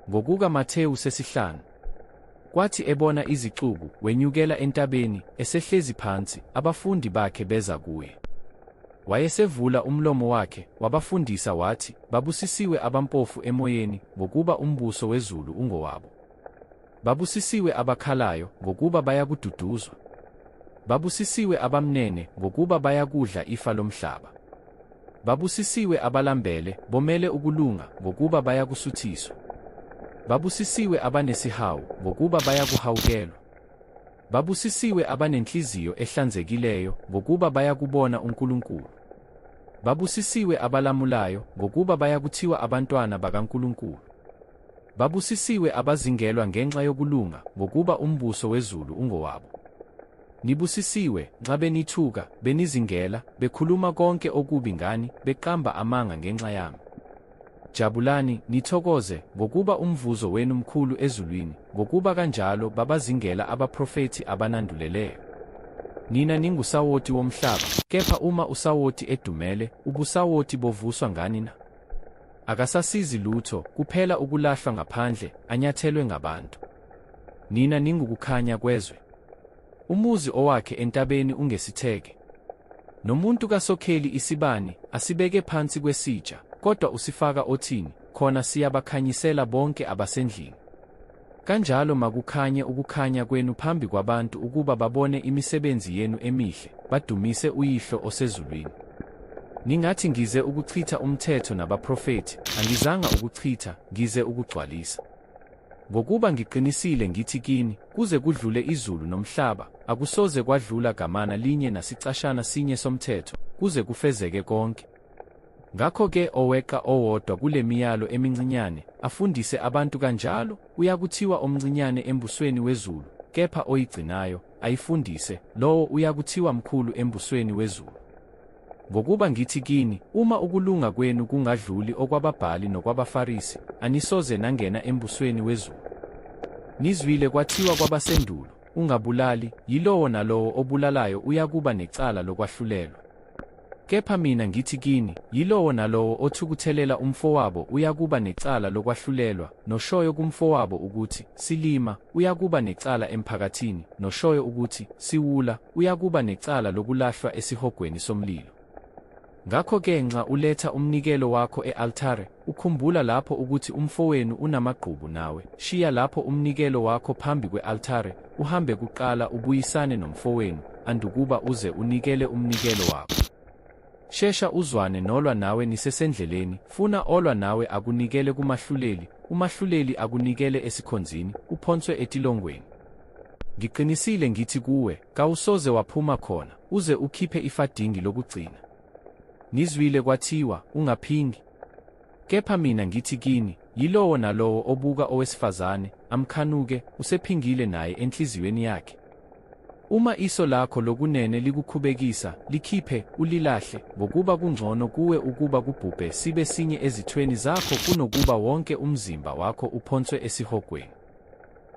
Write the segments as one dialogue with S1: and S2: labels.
S1: Ngokuka Matewu 5. Kwathi ebona izixuku wenyukela entabeni, esehlezi phansi, abafundi bakhe beza kuye. Wayesevula umlomo wakhe, wabafundisa wathi, babusisiwe abampofu emoyeni, ngokuba umbuso wezulu ungowabo. Babusisiwe abakhalayo, ngokuba bayakududuzwa. Babusisiwe abamnene, ngokuba bayakudla ifa lomhlaba. Babusisiwe abalambele, bomele ukulunga, ngokuba bayakusuthiswa. Babusisiwe abanesihawu, ngokuba bayakuhawukelwa. Babusisiwe abanenhliziyo ehlanzekileyo, ngokuba bayakubona uNkulunkulu. Babusisiwe abalamulayo, ngokuba bayakuthiwa abantwana bakaNkulunkulu. Babusisiwe abazingelwa ngenxa yokulunga, ngokuba umbuso wezulu ungowabo. Nibusisiwe nxa benithuka, benizingela, bekhuluma konke okubi ngani, beqamba amanga ngenxa yami. Jabulani, nithokoze, ngokuba umvuzo wenu mkhulu ezulwini, ngokuba kanjalo babazingela abaprofethi abananduleleyo. Nina ningusawoti womhlaba, kepha uma usawoti edumele, ubusawoti bovuswa ngani na? Akasasizi lutho, kuphela ukulahlwa ngaphandle, anyathelwe ngabantu. Nina ningukukhanya kwezwe. Umuzi owakhe entabeni ungesitheke. Nomuntu kasokheli isibani, asibeke phansi kwesitsha, kodwa usifaka othini, khona siyabakhanyisela bonke abasendlini. Kanjalo makukhanye ukukhanya kwenu phambi kwabantu ukuba babone imisebenzi yenu emihle, badumise uYihlo osezulwini. Ningathi ngize ukuchitha umthetho nabaprofethi, angizanga ukuchitha, ngize ukugcwalisa. Ngokuba ngiqinisile ngithi kini, kuze kudlule izulu nomhlaba, akusoze kwadlula gamana linye nasicashana sinye somthetho, kuze kufezeke konke. Ngakho-ke oweqa owodwa kule miyalo emincinyane, afundise abantu kanjalo, uyakuthiwa omncinyane embusweni wezulu, kepha oyigcinayo, ayifundise, lowo uyakuthiwa mkhulu embusweni wezulu. Ngokuba ngithi kini, uma ukulunga kwenu kungadluli okwababhali nokwabaFarisi, anisoze nangena embusweni wezulu. Nizwile kwathiwa kwabasendulo, ungabulali, yilowo nalowo obulalayo uyakuba necala lokwahlulelwa. Kepha mina ngithi kini, yilowo nalowo othukuthelela umfowabo uyakuba necala lokwahlulelwa, noshoyo kumfowabo ukuthi, silima, uyakuba necala emphakathini, noshoyo ukuthi, siwula, uyakuba necala lokulahlwa esihogweni somlilo. Ngakho-ke nxa uletha umnikelo wakho e-altare, ukhumbula lapho ukuthi umfowenu unamagqubu nawe, shiya lapho umnikelo wakho phambi kwe-altare, uhambe kuqala ubuyisane nomfowenu, andukuba uze unikele umnikelo wakho. Shesha uzwane nolwa nawe nisesendleleni, funa olwa nawe akunikele kumahluleli, umahluleli akunikele esikhonzini, uphonswe etilongweni. Ngiqinisile ngithi kuwe, kawusoze waphuma khona, uze ukhiphe ifadingi lokugcina. Nizwile kwathiwa, ungaphingi. Kepha mina ngithi kini, yilowo nalowo obuka owesifazane, amkhanuke, usephingile naye enhliziyweni yakhe. Uma iso lakho lokunene likukhubekisa, likhiphe, ulilahle, ngokuba kungcono kuwe ukuba kubhubhe sibe sinye ezithweni zakho kunokuba wonke umzimba wakho uphonswe esihogweni.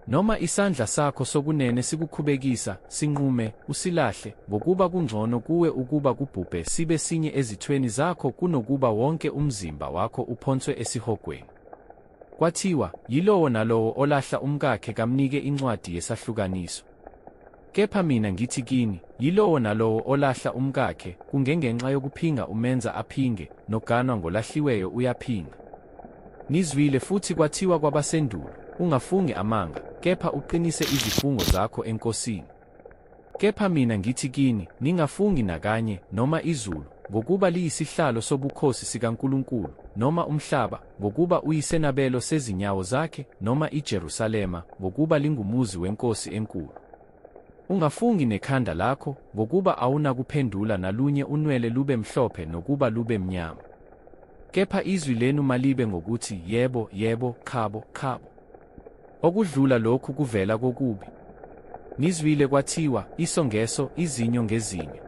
S1: Noma isandla sakho sokunene sikukhubekisa, sinqume, usilahle, ngokuba kungcono kuwe ukuba kubhubhe sibe sinye ezithweni zakho kunokuba wonke umzimba wakho uphonswe esihogweni. Kwathiwa, yilowo nalowo olahla umkakhe kamnike incwadi yesahlukaniso. Kepha mina ngithi kini, yilowo nalowo olahla umkakhe, kungengenxa yokuphinga umenza aphinge, noganwa ngolahliweyo uyaphinga. Nizwile futhi kwathiwa kwabasendulo, ungafungi amanga, kepha uqinise izifungo zakho eNkosini. Kepha mina ngithi kini, ningafungi nakanye, noma izulu, ngokuba liyisihlalo sobukhosi sikaNkulunkulu, noma umhlaba, ngokuba uyisenabelo sezinyawo zakhe, noma iJerusalema, ngokuba lingumuzi wenkosi enkulu. Ungafungi nekhanda lakho, ngokuba awunakuphendula nalunye unwele lube mhlophe nokuba lube mnyama. Kepha izwi lenu malibe ngokuthi yebo, yebo, khabo, khabo. Okudlula lokhu kuvela kokubi. Nizwile kwathiwa, iso ngeso, izinyo ngezinyo.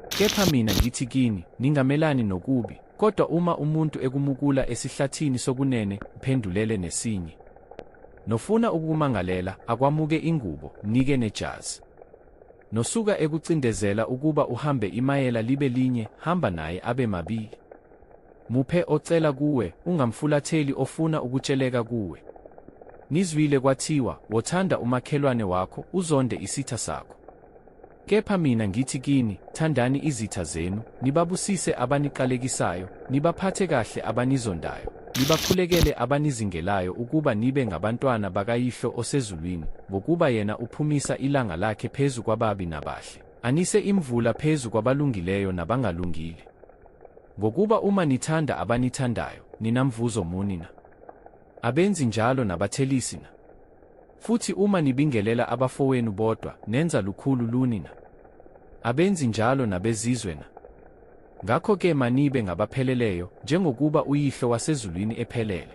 S1: Kepha mina ngithi kini, ningamelani nokubi, kodwa uma umuntu ekumukula esihlathini sokunene, uphendulele nesinye. Nofuna ukumangalela, akwamuke ingubo, mnike nejazi. Nosuka ekucindezela ukuba uhambe imayela libe linye, hamba naye abe mabili. Muphe ocela kuwe, ungamfulatheli ofuna ukutsheleka kuwe. Nizwile kwathiwa, wothanda umakhelwane wakho, uzonde isitha sakho. Kepha mina ngithi kini, thandani izitha zenu, nibabusise abaniqalekisayo, nibaphathe kahle abanizondayo, nibakhulekele abanizingelayo ukuba nibe ngabantwana bakaYihlo osezulwini, ngokuba yena uphumisa ilanga lakhe phezu kwababi nabahle, anise imvula phezu kwabalungileyo nabangalungile. Ngokuba uma nithanda abanithandayo, ninamvuzo muni na? Abenzi njalo nabathelisi na? Futhi uma nibingelela abafowenu bodwa, nenza lukhulu luni na? Abenzi njalo nabezizwe na? Ngakho-ke manibe ngabapheleleyo, njengokuba uYihlo wasezulwini ephelele.